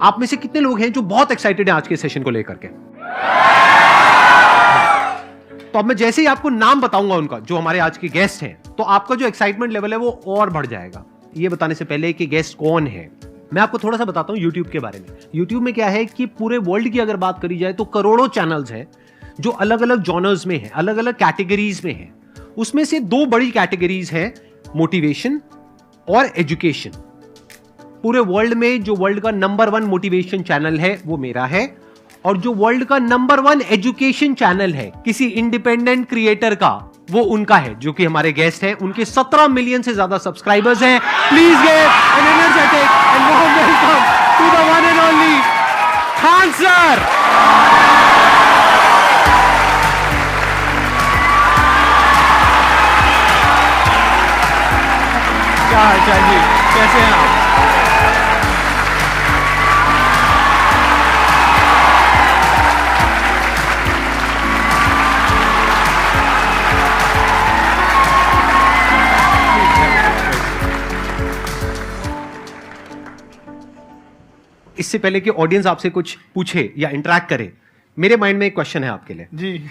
आप में से कितने लोग हैं जो बहुत एक्साइटेड हैं आज के सेशन को लेकर के? तो अब मैं जैसे ही आपको नाम बताऊंगा उनका, जो हमारे आज के गेस्ट हैं, तो आपका जो एक्साइटमेंट लेवल है वो और बढ़ जाएगा। ये बताने से पहले कि गेस्ट कौन है, मैं आपको थोड़ा सा बताता हूं YouTube के बारे में। YouTube में क्या है कि पूरे वर्ल्ड की अगर बात करी जाए तो करोड़ों चैनल्स हैं जो अलग अलग जॉनर्स में हैं, अलग अलग कैटेगरीज में हैं। उसमें से दो बड़ी कैटेगरीज हैं, मोटिवेशन और एजुकेशन। पूरे वर्ल्ड में जो वर्ल्ड का नंबर 1 मोटिवेशन चैनल है वो मेरा है, और जो वर्ल्ड का नंबर 1 एजुकेशन चैनल है किसी इंडिपेंडेंट क्रिएटर का, वो उनका है, जो कि हमारे गेस्ट हैं। उनके 17 मिलियन से ज्यादा सब्सक्राइबर्स हैं। Please give an energetic and warm welcome to the one and only Khan sir. क्या हाल चाल जी, कैसे हैं आप? इससे पहले कि ऑडियंस आपसे कुछ पूछे या इंटरेक्ट करे, मेरे माइंड में एक क्वेश्चन है आपके लिए जी।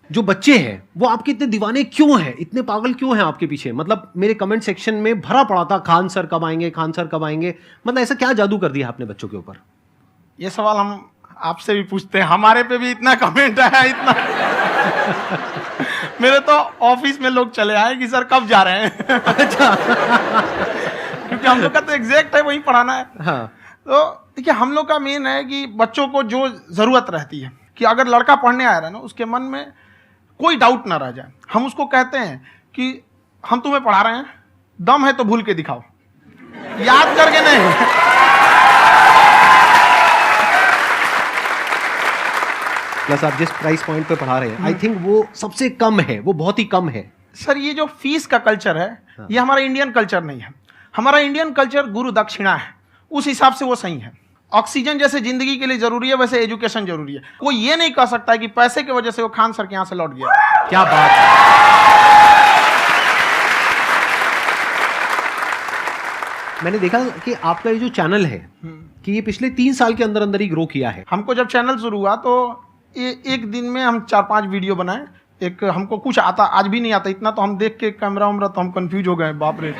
जो बच्चे हैं वो आपके इतने दीवाने क्यों हैं, इतने पागल क्यों हैं आपके पीछे? मतलब मेरे कमेंट सेक्शन में भरा पड़ा था, खान सर कब आएंगे, खान सर कब आएंगे। मतलब ऐसा क्या जादू कर दिया आपने बच्चों के ऊपर? ये सवाल हम आपसे भी पूछते हैं, हमारे पे भी इतना कमेंट आया, इतना मेरे तो ऑफिस में लोग चले आए कि सर कब जा रहे हैं। अच्छा। क्योंकि हम लोग का तो एग्जैक्ट है वही पढ़ाना है। हाँ। तो देखिए, हम लोग का मेन है कि बच्चों को जो जरूरत रहती है कि अगर लड़का पढ़ने आ रहा है ना, उसके मन में कोई डाउट ना रह जाए। हम उसको कहते हैं कि हम तुम्हें पढ़ा रहे हैं, दम है तो भूल के दिखाओ, याद करके नहीं। प्लस आप जिस प्राइस पॉइंट पे पढ़ा रहे हैं, आई थिंक वो सबसे कम है, वो बहुत ही कम है। सर ये जो फीस का कल्चर है, ये हमारा इंडियन कल्चर नहीं है। हमारा इंडियन कल्चर गुरु दक्षिणा है, उस हिसाब से वो सही है। ऑक्सीजन जैसे जिंदगी के लिए जरूरी है, वैसे एजुकेशन जरूरी है। कोई ये नहीं कह सकता है कि पैसे की वजह से वो खान सर के यहां से लौट गया। क्या बात है। मैंने देखा कि आपका ये जो चैनल है कि ये पिछले 3 साल के अंदर अंदर ही ग्रो किया है। हमको जब चैनल शुरू हुआ तो एक दिन में हम 4-5 वीडियो बनाए। एक हमको कुछ आता, आज भी नहीं आता इतना, तो हम देख के कैमरा उमरा तो हम कंफ्यूज हो गए, बाप रे।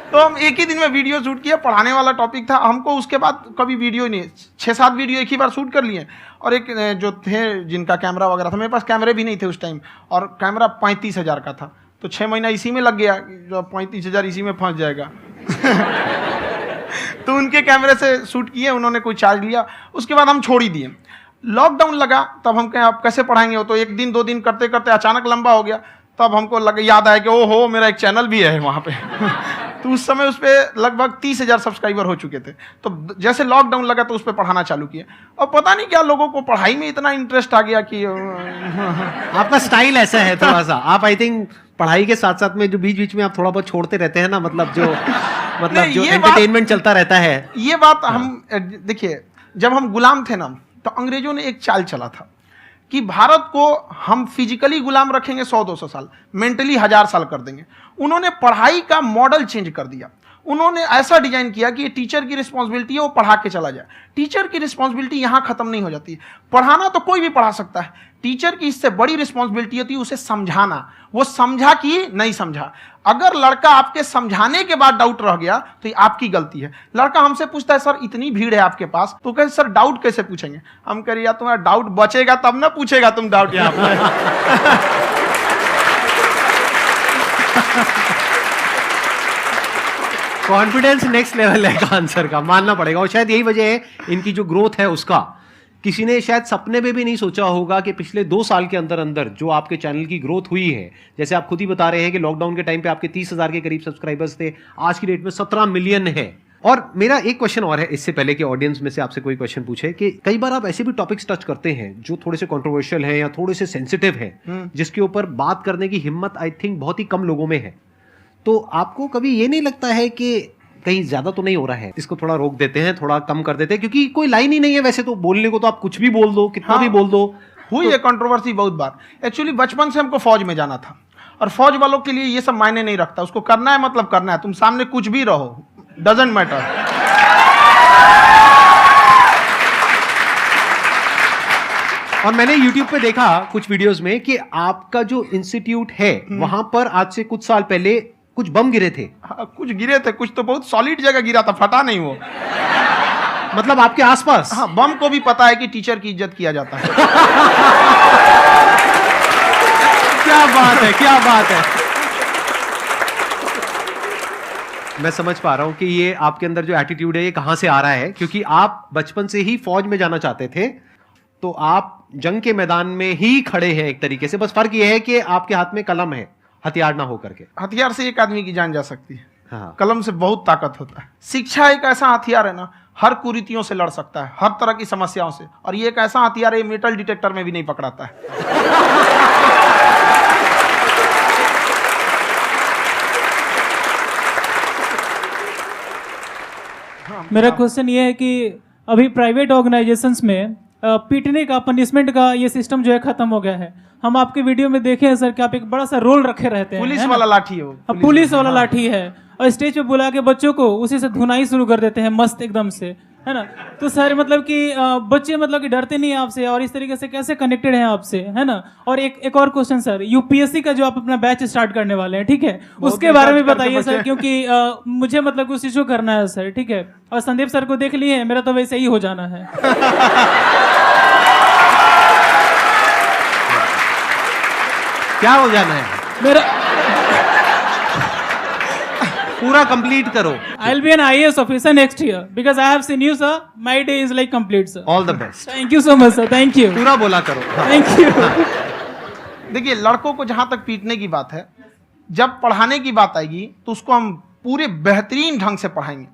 तो हम एक ही दिन में वीडियो शूट किया, पढ़ाने वाला टॉपिक था हमको। उसके बाद कभी वीडियो नहीं, 6-7 वीडियो एक ही बार शूट कर लिए। और एक जो थे जिनका कैमरा वगैरह था, मेरे पास कैमरे भी नहीं थे उस टाइम, और कैमरा 35,000 का था, तो 6 महीना इसी में लग गया, जो 35,000 इसी में फंस जाएगा। तो उनके कैमरे से शूट किए, उन्होंने कोई चार्ज लिया, उसके बाद हम छोड़ ही दिए। लॉकडाउन लगा, तब हम कहें आप कैसे पढ़ाएंगे, वो तो 1 दिन 2 दिन करते करते अचानक लंबा हो गया। तब हमको याद आया कि ओहो मेरा एक चैनल भी है वहाँ पे। तो उस समय उस पर लगभग 30,000 सब्सक्राइबर हो चुके थे। तो जैसे लॉकडाउन लगा तो उस पर पढ़ाना चालू किया, और पता नहीं क्या लोगों को पढ़ाई में इतना इंटरेस्ट आ गया कि आपका स्टाइल ऐसा है थोड़ा सा, आप आई थिंक पढ़ाई के साथ साथ में जो बीच बीच में आप थोड़ा बहुत छोड़ते रहते हैं ना, मतलब जो एंटरटेनमेंट चलता रहता है। ये बात हम देखिए, जब हम गुलाम थे ना, तो अंग्रेजों ने एक चाल चला था कि भारत को हम फिजिकली गुलाम रखेंगे 100-200 साल, मेंटली 1000 साल कर देंगे। उन्होंने पढ़ाई का मॉडल चेंज कर दिया। उन्होंने ऐसा डिजाइन किया कि ये टीचर की रिस्पॉन्सिबिलिटी है, वो पढ़ा के चला जाए। टीचर की रिस्पॉन्सिबिलिटी यहाँ खत्म नहीं हो जाती है। पढ़ाना तो कोई भी पढ़ा सकता है, टीचर की इससे बड़ी रिस्पॉन्सिबिलिटी होती है उसे समझाना। वो समझा कि नहीं समझा। अगर लड़का आपके समझाने के बाद डाउट रह गया तो ये आपकी गलती है। लड़का हमसे पूछता है सर इतनी भीड़ है आपके पास, तो कहते सर डाउट कैसे पूछेंगे? हम कह रहे यार तुम्हारा डाउट बचेगा तब ना पूछेगा तुम डाउट यहाँ पर। कॉन्फिडेंस नेक्स्ट लेवल है खान सर का, मानना पड़ेगा। और शायद यही वजह है इनकी जो ग्रोथ है उसका। किसी ने शायद सपने में भी नहीं सोचा होगा कि पिछले 2 साल के अंदर अंदर जो आपके चैनल की ग्रोथ हुई है, जैसे आप खुद ही बता रहे हैं कि लॉकडाउन के टाइम पे आपके 30,000 के करीब सब्सक्राइबर्स थे, आज की डेट में 17 मिलियन है। और मेरा एक क्वेश्चन और है, इससे पहले कि ऑडियंस में से आपसे कोई क्वेश्चन पूछे, कि कई बार आप ऐसे भी टॉपिक्स टच करते हैं जो थोड़े से कंट्रोवर्शियल हैं या थोड़े से सेंसिटिव हैं, जिसके ऊपर बात करने की हिम्मत आई थिंक बहुत ही कम लोगों में है। तो आपको कभी ये नहीं लगता है कि कहीं ज्यादा तो नहीं हो रहा है, इसको थोड़ा रोक देते हैं, थोड़ा कम कर देते हैं? क्योंकि कोई लाइन ही नहीं है वैसे तो बोलने को, तो आप कुछ भी बोल दो, कितना भी बोल दो। हुई है कंट्रोवर्सी बहुत बार। एक्चुअली बचपन से हमको फौज में जाना था, और फौज वालों के लिए ये सब मायने नहीं रखता। उसको करना है मतलब करना है, तुम सामने कुछ भी रहो, डजंट मैटर। और मैंने YouTube पे देखा कुछ वीडियोस में कि आपका जो इंस्टीट्यूट है वहां पर आज से कुछ साल पहले कुछ बम गिरे थे। हाँ, कुछ गिरे थे, कुछ तो बहुत सॉलिड जगह गिरा था, फटा नहीं वो। मतलब आपके आसपास? हाँ, बम को भी पता है कि टीचर की इज्जत किया जाता है। क्या बात है, क्या बात है। मैं समझ पा रहा हूं कि ये आपके अंदर जो एटीट्यूड है ये कहां से आ रहा है, क्योंकि आप बचपन से ही फौज में जाना चाहते थे, तो आप जंग के मैदान में ही खड़े हैं एक तरीके से। बस फर्क ये है कि आपके हाथ में कलम है, हथियार ना हो करके। हथियार से एक आदमी की जान जा सकती है, हाँ। कलम से बहुत ताकत होता है। शिक्षा एक ऐसा हथियार है ना, हर कुरीतियों से लड़ सकता है, हर तरह की समस्याओं से। और ये एक ऐसा हथियार है, मेटल डिटेक्टर में भी नहीं पकड़ाता है। मेरा क्वेश्चन ये है कि अभी प्राइवेट ऑर्गेनाइजेशंस में पीटने का, पनिशमेंट का ये सिस्टम जो है खत्म हो गया है। हम आपके वीडियो में देखे हैं सर कि आप एक बड़ा सा रोल रखे रहते हैं, पुलिस वाला लाठी है वो, पुलिस वाला लाठी है, और स्टेज पे बुला के बच्चों को उसी से धुनाई शुरू कर देते हैं मस्त एकदम से, है ना। तो सर मतलब कि बच्चे मतलब कि डरते नहीं हैं आपसे, और इस तरीके से कैसे कनेक्टेड हैं आपसे, है ना। और एक और क्वेश्चन सर, यूपीएससी का जो आप अपना बैच स्टार्ट करने वाले हैं, ठीक है, उसके बारे में बताइए सर, क्योंकि मुझे मतलब कुछ इशू करना है सर, ठीक है। और संदीप सर को देख लिए, मेरा तो वैसे ही हो जाना है। क्या हो जाना है? मेरा पूरा कंप्लीट करो। I'll be an IAS officer next year because I have seen you, sir. My day is like complete, sir. All the best. Thank you so much, sir. Thank you. पूरा बोला करो। हाँ। Thank you. देखिए, लड़कों को जहां तक पीटने की बात है, जब पढ़ाने की बात आएगी तो उसको हम पूरे बेहतरीन ढंग से पढ़ाएंगे।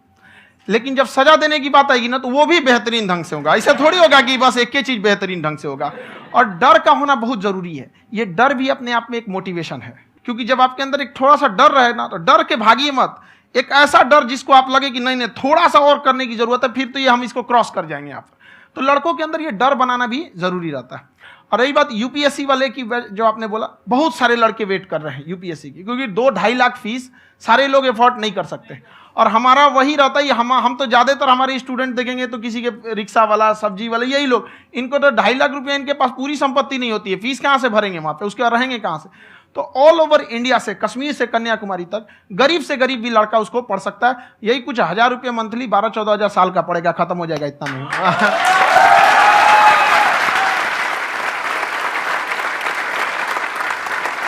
लेकिन जब सजा देने की बात आएगी ना, तो वो भी बेहतरीन ढंग से होगा। ऐसा थोड़ी होगा कि बस एक ही चीज बेहतरीन ढंग से होगा। और डर का होना बहुत जरूरी है। ये डर भी अपने आप में एक मोटिवेशन है, क्योंकि जब आपके अंदर एक थोड़ा सा डर रहे ना, तो डर के भागिए मत। एक ऐसा डर जिसको आप लगे कि नहीं नहीं थोड़ा सा और करने की जरूरत है, फिर तो ये हम इसको क्रॉस कर जाएंगे यहाँ पर। तो लड़कों के अंदर ये डर बनाना भी जरूरी रहता है। और रही बात यूपीएससी वाले की, जो आपने बोला, बहुत सारे लड़के वेट कर रहे हैं यूपीएससी की, क्योंकि 2-2.5 लाख फीस सारे लोग एफोर्ड नहीं कर सकते। और हमारा वही रहता है, हम तो ज्यादातर हमारे स्टूडेंट देखेंगे तो किसी के रिक्शा वाला, सब्जी वाला, यही लोग, इनको तो 2.5 लाख रुपया, इनके पास पूरी संपत्ति नहीं होती है, फीस कहाँ से भरेंगे वहां पे, उसके बाद रहेंगे कहाँ से। तो ऑल ओवर इंडिया से, कश्मीर से कन्याकुमारी तक, गरीब से गरीब भी लड़का उसको पढ़ सकता है। यही कुछ 1000 रुपये मंथली, 12-14 हजार साल का पड़ेगा, खत्म हो जाएगा इतना में।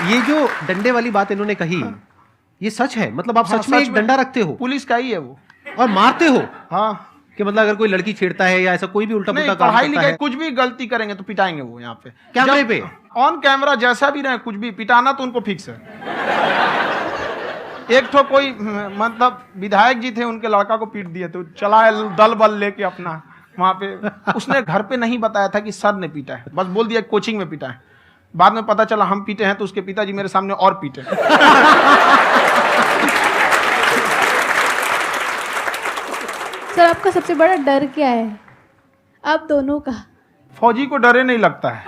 ये जो डंडे वाली बात इन्होंने कही, ये सच है? मतलब आप सच में एक डंडा रखते हो? पुलिस का ही है वो। और मारते हो? हाँ, कि मतलब अगर कोई लड़की छेड़ता है या ऐसा कोई भी उल्टा पुल्टा काम पढ़ाई करता लिखाई है, कुछ भी गलती करेंगे तो पिटाएंगे वो यहाँ पे, कैमरे पे, ऑन कैमरा, जैसा भी रहे, कुछ भी पिटाना तो उनको फिक्स है। एक तो कोई मतलब विधायक जी थे, उनके लड़का को पीट दिए, तो चला दल बल लेके अपना वहां पे। उसने घर पे नहीं बताया था कि सर ने पीटा है, बस बोल दिया कोचिंग में पीटा है। बाद में पता चला हम पीटे हैं, तो उसके पिताजी मेरे सामने और पीटे। सर आपका सबसे बड़ा डर क्या है आप दोनों का? फौजी को डरे नहीं लगता है,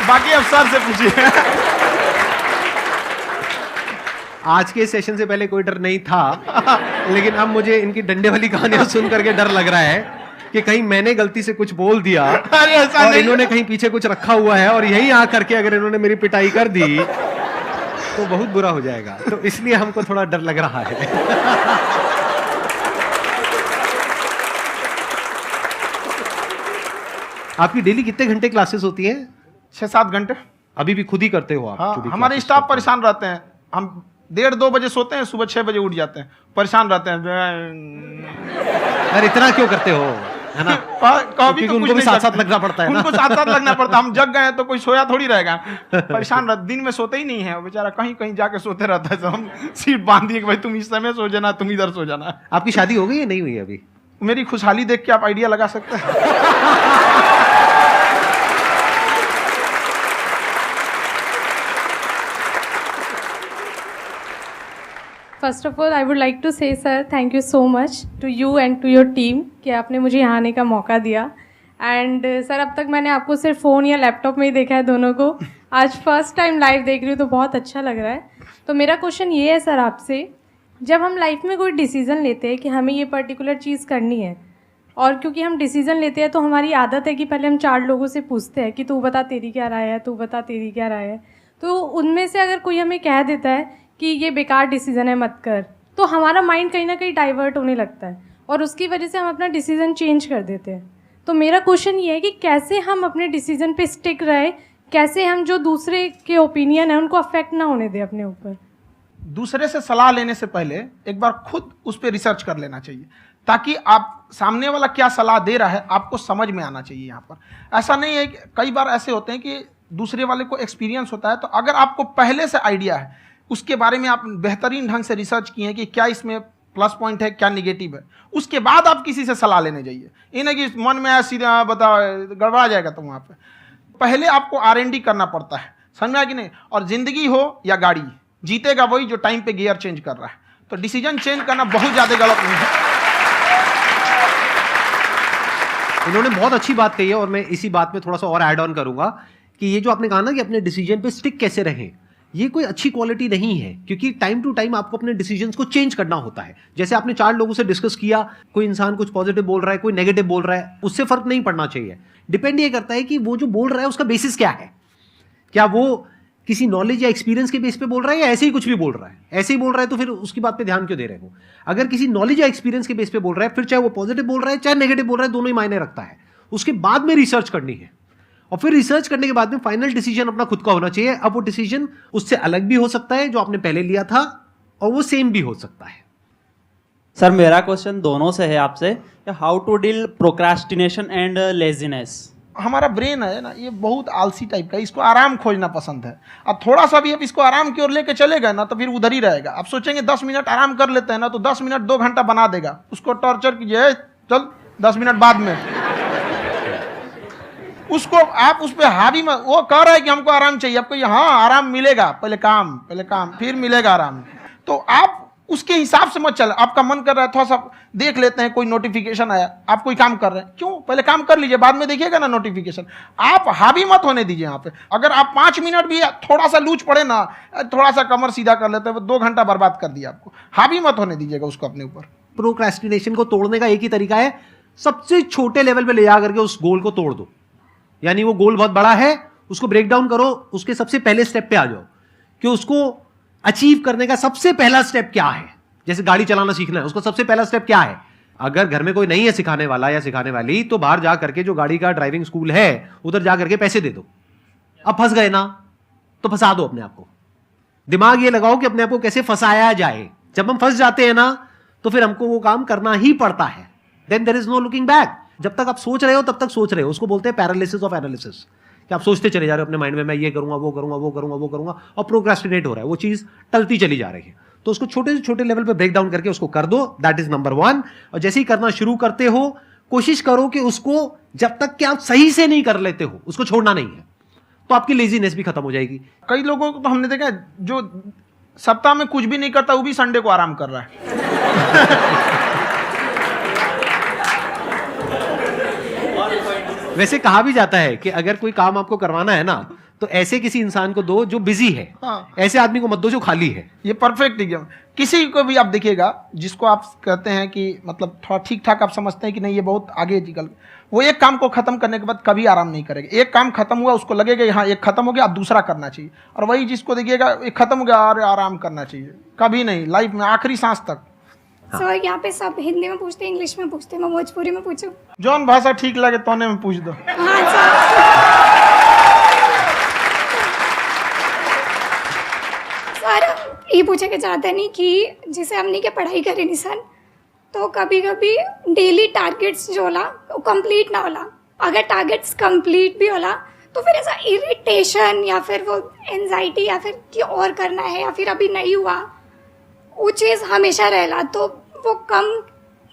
बाकी अफसर से पूछिए। आज के सेशन से पहले कोई डर नहीं था, लेकिन अब मुझे इनकी डंडे वाली कहानियां सुन करके डर लग रहा है कि कहीं मैंने गलती से कुछ बोल दिया अरे ऐसा और नहीं, इन्होंने कहीं पीछे कुछ रखा हुआ है और यहीं आ करके अगर इन्होंने मेरी पिटाई कर दी तो बहुत बुरा हो जाएगा। तो इसलिए हमको थोड़ा डर लग रहा है। आपकी डेली कितने घंटे क्लासेस होती हैं? 6-7 घंटे। अभी भी खुद ही करते हो आप? हाँ, जो भी हमारे classes स्टाफ करते परेशान रहते हैं। हम 1:30-2 बजे सोते हैं, सुबह 6 बजे उठ जाते हैं, परेशान रहते हैं। हैं। यार इतना क्यों करते हो, है ना? कभी तो उनको भी साथ साथ लगना पड़ता है ना? उनको साथ साथ लगना पड़ता है। हम जग गए तो कोई सोया थोड़ी रहेगा, परेशान रहते, दिन में सोते ही नहीं है बेचारा, कहीं कहीं जाके सोते रहता है। हम सीट बांध दिए कि भाई तुम इस समय सो जाना, तुम इधर सो जाना। आपकी शादी हो गई या नहीं हुई अभी? मेरी खुशहाली देख के आप आइडिया लगा सकते हैं। First of all I would like to say sir thank you so much to you and to your team कि आपने मुझे यहाँ आने का मौका दिया। एंड सर अब तक मैंने आपको सिर्फ फ़ोन या लैपटॉप में ही देखा है दोनों को, आज फर्स्ट टाइम लाइव देख रही हूँ तो बहुत अच्छा लग रहा है। तो मेरा क्वेश्चन ये है सर आपसे, जब हम लाइफ में कोई डिसीज़न लेते हैं कि हमें ये पर्टिकुलर चीज़ करनी है और क्योंकि हम डिसीज़न लेते हैं तो हमारी आदत है कि पहले हम 4 लोगों से पूछते हैं कि तू बता तेरी क्या राय है, तू बता तेरी क्या राय है। तो उनमें से अगर कोई हमें कह देता है कि ये बेकार डिसीज़न है मत कर, तो हमारा माइंड कहीं ना कहीं डाइवर्ट होने लगता है और उसकी वजह से हम अपना डिसीज़न चेंज कर देते हैं। तो मेरा क्वेश्चन ये है कि कैसे हम अपने डिसीज़न पे स्टिक रहे, कैसे हम जो दूसरे के ओपिनियन है उनको अफेक्ट ना होने दें अपने ऊपर। दूसरे से सलाह लेने से पहले एक बार खुद उस पर रिसर्च कर लेना चाहिए, ताकि आप सामने वाला क्या सलाह दे रहा है आपको समझ में आना चाहिए। यहाँ पर ऐसा नहीं है कि कई बार ऐसे होते हैं कि दूसरे वाले को एक्सपीरियंस होता है, तो अगर आपको पहले से आइडिया है, उसके बारे में आप बेहतरीन ढंग से रिसर्च किए हैं कि क्या इसमें प्लस पॉइंट है क्या निगेटिव है, उसके बाद आप किसी से सलाह लेने जाइए। ये नहीं कि मन में सीधा बता गड़बड़ा जाएगा। तो वहाँ पे पहले आपको R&D करना पड़ता है, समझ में आया कि नहीं। और जिंदगी हो या गाड़ी, जीतेगा वही जो टाइम पे गियर चेंज कर रहा है। तो डिसीजन चेंज करना बहुत ज़्यादा गलत नहीं है। इन्होंने बहुत अच्छी बात कही है और मैं इसी बात में थोड़ा सा और ऐड ऑन करूंगा कि ये जो आपने कहा ना कि अपने डिसीजन पे स्टिक कैसे रहें, ये कोई अच्छी क्वालिटी नहीं है, क्योंकि टाइम टू टाइम आपको अपने डिसीजंस को चेंज करना होता है। जैसे आपने 4 लोगों से डिस्कस किया, कोई इंसान कुछ पॉजिटिव बोल रहा है, कोई नेगेटिव बोल रहा है, उससे फर्क नहीं पड़ना चाहिए। डिपेंड ये करता है कि वो जो बोल रहा है उसका बेसिस क्या है। क्या वो किसी नॉलेज या एक्सपीरियंस के बेस पे बोल रहा है या ऐसे ही कुछ भी बोल रहा है? ऐसे ही बोल रहा है तो फिर उसकी बात पे ध्यान क्यों दे रहे हो? अगर किसी नॉलेज या एक्सपीरियंस के बेस पे बोल रहा है, फिर चाहे वो पॉजिटिव बोल रहा है चाहे नेगेटिव बोल रहा है, दोनों ही मायने रखता है। उसके बाद में रिसर्च करनी है और फिर रिसर्च करने के बाद में फाइनल डिसीजन अपना खुद का होना चाहिए। अब वो डिसीजन उससे अलग भी हो सकता है जो आपने पहले लिया था, और वो सेम भी हो सकता है। सर मेरा क्वेश्चन दोनों से है आपसे, how to deal procrastination and laziness. हमारा ब्रेन है ना, ये बहुत आलसी टाइप का, इसको आराम खोजना पसंद है। अब थोड़ा सा भी अब इसको आराम की ओर लेके चले गए ना तो फिर उधर ही रहेगा। आप सोचेंगे 10 मिनट आराम कर लेते हैं ना, तो 10 मिनट 2 घंटा बना देगा। उसको टॉर्चर कीजिए, चल 10 मिनट बाद में। उसको आप उस पर हावी मत, वो कह रहा है कि हमको आराम चाहिए, आपको हाँ आराम मिलेगा, पहले काम फिर मिलेगा आराम। तो आप उसके हिसाब से मत चल। आपका मन कर रहा है थोड़ा सा देख लेते हैं, कोई नोटिफिकेशन आया, आप कोई काम कर रहे हैं, क्यों पहले काम कर लीजिए, बाद में देखिएगा ना नोटिफिकेशन। आप हावी मत होने दीजिए यहाँ पे। अगर आप 5 मिनट भी थोड़ा सा लूज पड़े ना, थोड़ा सा कमर सीधा कर लेते हैं, 2 घंटा बर्बाद कर दिया आपको। हावी मत होने दीजिएगा उसको अपने ऊपर। प्रोक्रेस्टिनेशन को तोड़ने का एक ही तरीका है, सबसे छोटे लेवल पे ले जा करके उस गोल को तोड़ दो। यानी वो गोल बहुत बड़ा है, उसको ब्रेक डाउन करो, उसके सबसे पहले स्टेप पे आ जाओ कि उसको अचीव करने का सबसे पहला स्टेप क्या है। जैसे गाड़ी चलाना सीखना है, उसका सबसे पहला स्टेप क्या है। अगर घर में कोई नहीं है सिखाने वाला या सिखाने वाली, तो बाहर जा करके जो गाड़ी का ड्राइविंग स्कूल है उधर जा करके पैसे दे दो। अब फंस गए ना तो फंसा दो अपने आप को। दिमाग ये लगाओ कि अपने आप को कैसे फंसाया जाए। जब हम फंस जाते हैं ना तो फिर हमको वो काम करना ही पड़ता है। Then there is no looking back. जब तक आप सोच रहे हो तब तक सोच रहे हो, उसको बोलते हैं पैरालिसिस ऑफ एनालिसिस, कि आप सोचते चले जा रहे हो अपने माइंड में, मैं ये करूंगा वो करूंगा वो करूंगा वो करूंगा, और प्रोक्रेस्टिनेट हो रहा है, वो चीज टलती चली जा रही है। तो उसको छोटे से छोटे लेवल पे ब्रेक डाउन करके उसको कर दो, दैट इज नंबर 1। और जैसे ही करना शुरू करते हो, कोशिश करो कि उसको जब तक कि आप सही से नहीं कर लेते हो उसको छोड़ना नहीं है, तो आपकी लेजीनेस भी खत्म हो जाएगी। कई लोगों को तो हमने देखा है, जो सप्ताह में कुछ भी नहीं करता वो भी संडे को आराम कर रहा है। वैसे कहा भी जाता है कि अगर कोई काम आपको करवाना है ना तो ऐसे किसी इंसान को दो जो बिजी है। हाँ। ऐसे आदमी को मत दो जो खाली है। ये परफेक्ट एग्जाम। किसी को भी आप देखिएगा जिसको आप कहते हैं कि मतलब थोड़ा ठीक ठाक आप समझते हैं कि नहीं ये बहुत आगे निकल, वो एक काम को खत्म करने के बाद कभी आराम नहीं करेगा। एक काम खत्म हुआ उसको लगेगा हाँ एक खत्म हो गया, अब दूसरा करना चाहिए। और वही जिसको देखिएगा एक खत्म हो गया और आराम करना चाहिए, कभी नहीं, लाइफ में आखिरी सांस तक। सर यहाँ पे सब हिंदी में पूछते हैं, इंग्लिश में पूछते हैं, मैं भोजपुरी में पूछूं? जौन भाषा ठीक लगे तोने में पूछ दो। हाँ सर। सर ये पूछे के चाहते नहीं कि जैसे हमने के पढ़ाई करी नहीं सर, तो कभी कभी डेली टारगेट्स जो होला वो कंप्लीट ना होला। अगर टारगेट्स कंप्लीट भी होला तो फिर ऐसा इरिटेशन या फिर वो एंजाइटी या फिर कि और करना है या फिर अभी नहीं हुआ, वो चीज़ हमेशा रहेला। तो वो कम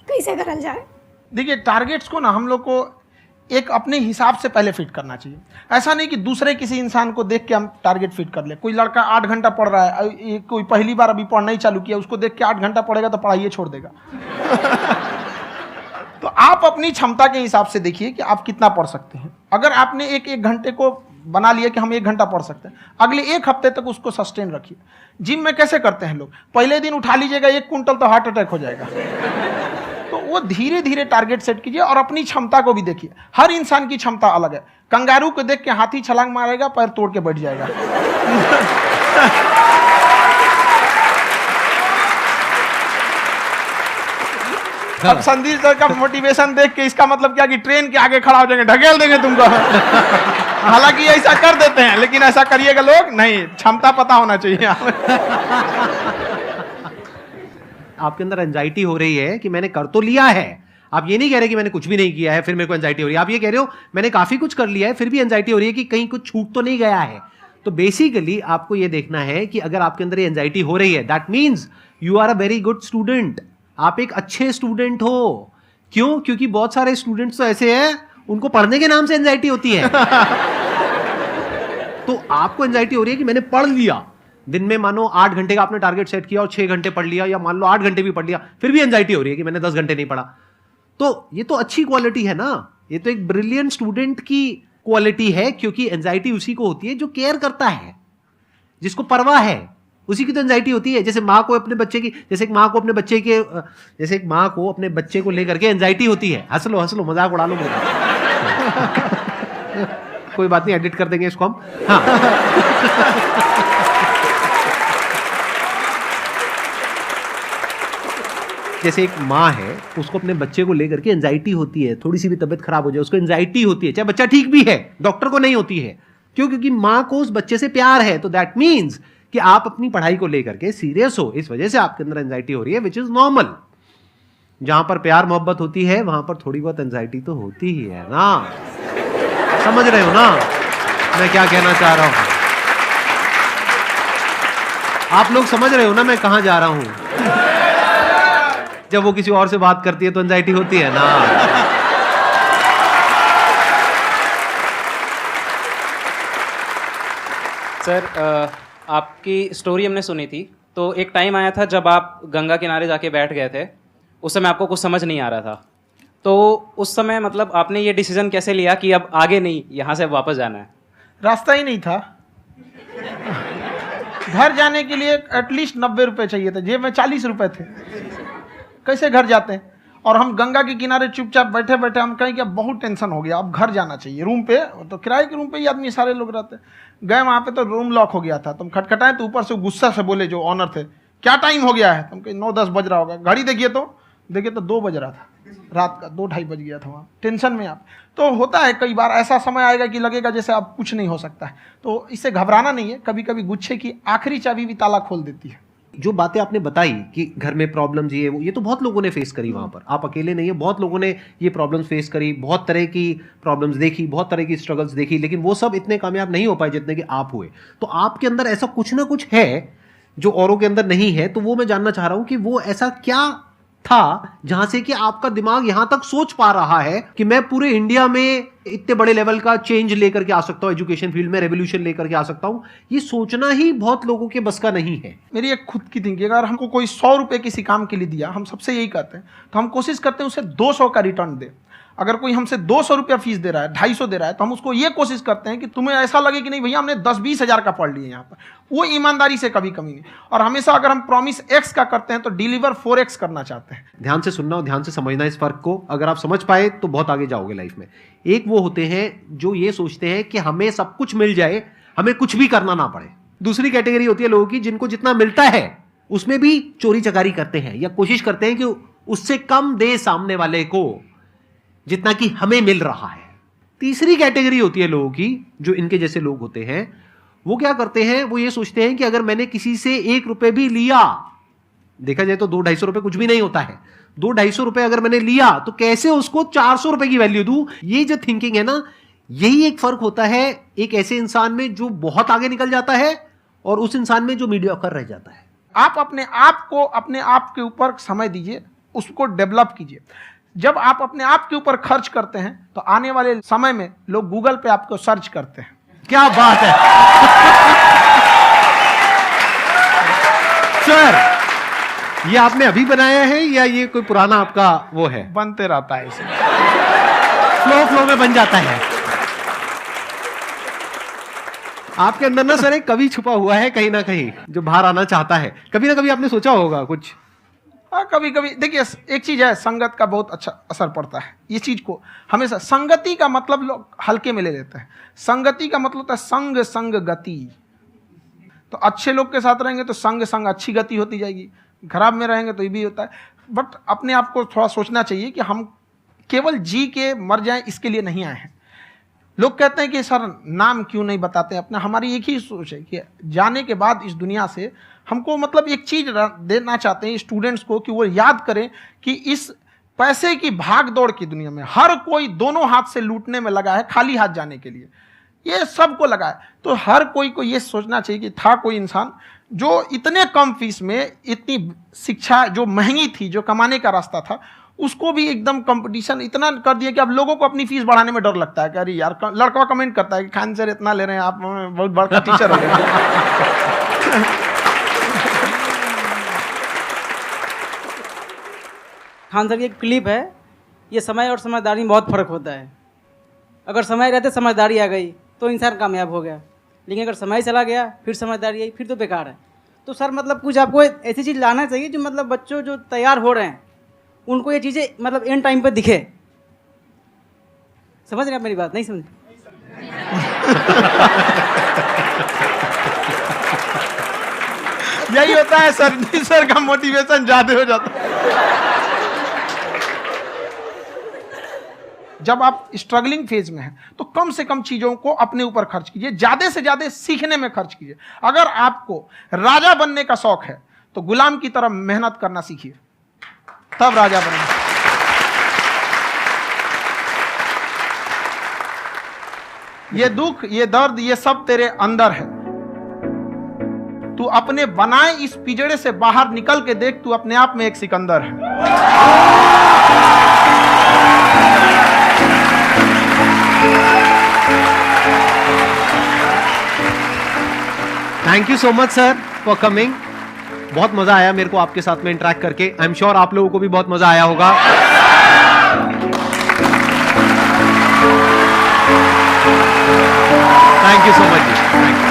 कैसे करल जाए? देखिए टारगेट्स को ना हम लोग को एक अपने हिसाब से पहले फिट करना चाहिए। ऐसा नहीं कि दूसरे किसी इंसान को देख के हम टारगेट फिट कर ले। कोई लड़का 8 घंटा पढ़ रहा है, कोई पहली बार अभी पढ़ना ही चालू किया, उसको देख के 8 घंटा पढ़ेगा तो पढ़ाइए छोड़ देगा। तो आप अपनी क्षमता के हिसाब से देखिए कि आप कितना पढ़ सकते हैं। अगर आपने एक घंटे को बना लिया कि हम 1 घंटा पढ़ सकते हैं, अगले 1 हफ्ते तक उसको सस्टेन रखिए। जिम में कैसे करते हैं लोग, पहले दिन उठा लीजिएगा 1 कुंटल तो हार्ट अटैक हो जाएगा। तो वो धीरे धीरे टारगेट सेट कीजिए और अपनी क्षमता को भी देखिए। हर इंसान की क्षमता अलग है। कंगारू को देख के हाथी छलांग मारेगा, पैर तोड़ के बैठ जाएगा। अब संदीप सर का मोटिवेशन देख के इसका मतलब क्या कि ट्रेन के आगे खड़ा हो जाएंगे, ढकेल देंगे तुमको। हालांकि ऐसा कर देते हैं, लेकिन ऐसा करिएगा लोग नहीं, क्षमता पता होना चाहिए। आपके अंदर एंजाइटी हो रही है कि मैंने कर तो लिया है। आप ये नहीं कह रहे कि मैंने कुछ भी नहीं किया है फिर मेरे को एंजाइटी हो रही है। आप ये कह रहे हो मैंने काफी कुछ कर लिया है फिर भी एंजाइटी हो रही है कि कहीं कुछ छूट तो नहीं गया है। तो बेसिकली आपको ये देखना है कि अगर आपके अंदर ये एंजाइटी हो रही है, that means you are a very good student. आप एक अच्छे स्टूडेंट हो। क्यों? क्योंकि बहुत सारे स्टूडेंट्स तो ऐसे हैं उनको पढ़ने के नाम से एंजाइटी होती है। तो आपको एंजाइटी हो रही है कि मैंने पढ़ लिया। दिन में मानो 8 घंटे का आपने टारगेट सेट किया और 6 घंटे पढ़ लिया, या मान लो 8 घंटे भी पढ़ लिया, फिर भी एंजाइटी हो रही है कि मैंने 10 घंटे नहीं पढ़ा। तो ये तो अच्छी क्वालिटी है ना, ये तो एक ब्रिलियंट स्टूडेंट की क्वालिटी है। क्योंकि एंजाइटी उसी को होती है जो केयर करता है, जिसको परवाह है, उसी की तो एंजाइटी होती है। जैसे माँ को अपने बच्चे की, जैसे एक माँ को अपने बच्चे को लेकर के एंजाइटी होती है। हंस लो मजाक उड़ा लो मेरा। कोई बात नहीं, एडिट कर देंगे इसको हम। हाँ। जैसे एक माँ है, उसको अपने बच्चे को लेकर के एंजाइटी होती है, थोड़ी सी भी तबीयत खराब हो जाए उसको एंजाइटी होती है, चाहे बच्चा ठीक भी है, डॉक्टर को नहीं होती है। क्यों? क्योंकि माँ को उस बच्चे से प्यार है। तो दैट मीन्स कि आप अपनी पढ़ाई को लेकर के सीरियस हो, इस वजह से आपके अंदर एंजाइटी हो रही है, विच इज नॉर्मल। जहां पर प्यार मोहब्बत होती है वहां पर थोड़ी बहुत एंजाइटी तो होती ही है ना। समझ रहे हो ना मैं क्या कहना चाह रहा हूं? आप लोग समझ रहे हो ना मैं कहां जा रहा हूं? जब वो किसी और से बात करती है तो एंजाइटी होती है ना। सर, आपकी स्टोरी हमने सुनी थी, तो एक टाइम आया था जब आप गंगा किनारे जाके बैठ गए थे। उस समय आपको कुछ समझ नहीं आ रहा था, तो उस समय मतलब आपने ये डिसीजन कैसे लिया कि अब आगे नहीं, यहाँ से वापस जाना है? रास्ता ही नहीं था। घर जाने के लिए एटलीस्ट 90 रुपए चाहिए थे, जेब में 40 रुपए थे। कैसे घर जाते हैं? और हम गंगा के किनारे चुपचाप बैठे बैठे हम कहें कि अब बहुत टेंशन हो गया, अब घर जाना चाहिए। रूम पे तो किराए के रूम पे ही आदमी सारे लोग रहते। गए वहाँ पे तो रूम लॉक हो गया था। तुम खटखटाए तो ऊपर से गुस्सा से बोले जो ऑनर थे, क्या टाइम हो गया है? तुम कहे 9-10 बज रहा होगा। घड़ी देखिए तो 2 बज रहा था रात का, 2-2:30 बज गया था वहाँ। टेंशन में आप तो होता है, कई बार ऐसा समय आएगा कि लगेगा जैसे अब कुछ नहीं हो सकता है। तो इससे घबराना नहीं है। कभी कभी गुच्छे की आखिरी चाबी भी ताला खोल देती है। जो बातें आपने बताई कि घर में प्रॉब्लम ये वो, ये तो बहुत लोगों ने फेस करी वहां पर। आप अकेले नहीं है, बहुत लोगों ने ये प्रॉब्लम्स फेस करी, बहुत तरह की प्रॉब्लम्स देखी, बहुत तरह की स्ट्रगल्स देखी, लेकिन वो सब इतने कामयाब नहीं हो पाए जितने कि आप हुए। तो आपके अंदर ऐसा कुछ ना कुछ है जो औरों के अंदर नहीं है। तो वो मैं जानना चाह रहा हूं कि वो ऐसा क्या था जहां से कि आपका दिमाग यहां तक सोच पा रहा है कि मैं पूरे इंडिया में इतने बड़े लेवल का चेंज लेकर के आ सकता हूं, एजुकेशन फील्ड में रेवोल्यूशन लेकर के आ सकता हूं। ये सोचना ही बहुत लोगों के बस का नहीं है। मेरी एक खुद की थिंकिंग, अगर हमको कोई 100 रुपए किसी काम के लिए दिया, हम सबसे यही कहते हैं, तो हम कोशिश करते हैं उसे 200 का रिटर्न दे। अगर कोई हमसे 200 रुपया फीस दे रहा है, 250 दे रहा है, तो हम उसको ये कोशिश करते हैं कि तुम्हें ऐसा लगे कि नहीं भैया हमने 10-20 हज़ार का पढ़ लिया यहाँ पर। वो ईमानदारी से कभी कमी नहीं। और हमेशा अगर हम प्रॉमिस X का करते हैं तो डिलीवर 4X करना चाहते हैं। ध्यान से सुनना और ध्यान से समझना इस फर्क को। अगर आप समझ पाए तो बहुत आगे जाओगे लाइफ में। एक वो होते हैं जो ये सोचते हैं कि हमें सब कुछ मिल जाए, हमें कुछ भी करना ना पड़े। दूसरी कैटेगरी होती है लोगों की जिनको जितना मिलता है उसमें भी चोरी चकारी करते हैं या कोशिश करते हैं कि उससे कम दे सामने वाले को जितना कि हमें मिल रहा है। तीसरी कैटेगरी होती है लोगों की, जो इनके जैसे लोग होते हैं, वो क्या करते हैं, वो ये सोचते हैं कि अगर मैंने किसी से 1 रुपए भी लिया, देखा जाए तो 200-250 रुपए कुछ भी नहीं होता है, 200-250 रुपए अगर मैंने लिया तो कैसे उसको 400 रुपए की वैल्यू दूं। ये जो थिंकिंग है ना, यही एक फर्क होता है एक ऐसे इंसान में जो बहुत आगे निकल जाता है और उस इंसान में जो मीडियोकर रह जाता है। आप अपने आप को अपने आप के ऊपर समय दीजिए, उसको डेवलप कीजिए। जब आप अपने आप के ऊपर खर्च करते हैं तो आने वाले समय में लोग गूगल पे आपको सर्च करते हैं। क्या बात है सर, ये आपने अभी बनाया है या ये कोई पुराना आपका वो है? बनते रहता है, इसे फ्लो में बन जाता है। आपके अंदर ना सर एक कवि छुपा हुआ है कहीं ना कहीं जो बाहर आना चाहता है। कभी ना कभी आपने सोचा होगा कुछ? कभी कभी देखिए, एक चीज है, संगत का बहुत अच्छा असर पड़ता है। ये चीज को हमेशा, संगति का मतलब लोग हल्के में ले लेते हैं। संगति का मतलब होता है संग संग गति। तो अच्छे लोग के साथ रहेंगे तो संग संग अच्छी गति होती जाएगी, खराब में रहेंगे तो ये भी होता है। बट अपने आप को थोड़ा सोचना चाहिए कि हम केवल जी के मर जाएं इसके लिए नहीं आए हैं। लोग कहते हैं कि सर नाम क्यों नहीं बताते अपना। हमारी एक ही सोच है कि जाने के बाद इस दुनिया से हमको मतलब एक चीज देना चाहते हैं स्टूडेंट्स को, कि वो याद करें कि इस पैसे की भाग दौड़ की दुनिया में हर कोई दोनों हाथ से लूटने में लगा है, खाली हाथ जाने के लिए ये सबको लगा है। तो हर कोई को ये सोचना चाहिए कि था कोई इंसान जो इतने कम फीस में इतनी शिक्षा जो महंगी थी, जो कमाने का रास्ता था, उसको भी एकदम कंपटीशन इतना कर दिया कि अब लोगों को अपनी फीस बढ़ाने में डर लगता है कि अरे यार, लड़का कमेंट करता है कि खान सर इतना ले रहे हैं, आप बहुत बड़ा टीचर हो गए। खान सर की एक क्लिप है, ये समय और समझदारी में बहुत फ़र्क होता है। अगर समय रहते समझदारी आ गई तो इंसान कामयाब हो गया, लेकिन अगर समय चला गया फिर समझदारी आई फिर तो बेकार है। तो सर मतलब कुछ आपको ऐसी चीज़ लाना चाहिए जो मतलब बच्चों जो तैयार हो रहे हैं उनको ये चीज़ें मतलब एंड टाइम पे दिखे। समझ रहे हैं आप मेरी बात? नहीं समझ? यही होता है सर, सर का मोटिवेशन ज्यादा हो जाता है। जब आप स्ट्रगलिंग फेज में हैं तो कम से कम चीजों को अपने ऊपर खर्च कीजिए, ज्यादा से ज्यादा सीखने में खर्च कीजिए। अगर आपको राजा बनने का शौक है तो गुलाम की तरह मेहनत करना सीखिए, तब राजा बनेंगे। ये दुख, ये दर्द, ये सब तेरे अंदर है। तू अपने बनाए इस पिजड़े से बाहर निकल के देख, तू अपने आप में एक सिकंदर है। Thank you so much sir for coming. बहुत मजा आया मेरे को आपके साथ में इंटरेक्ट करके। आई एम श्योर आप लोगों को भी बहुत मजा आया होगा। Thank you so much ji, thank you.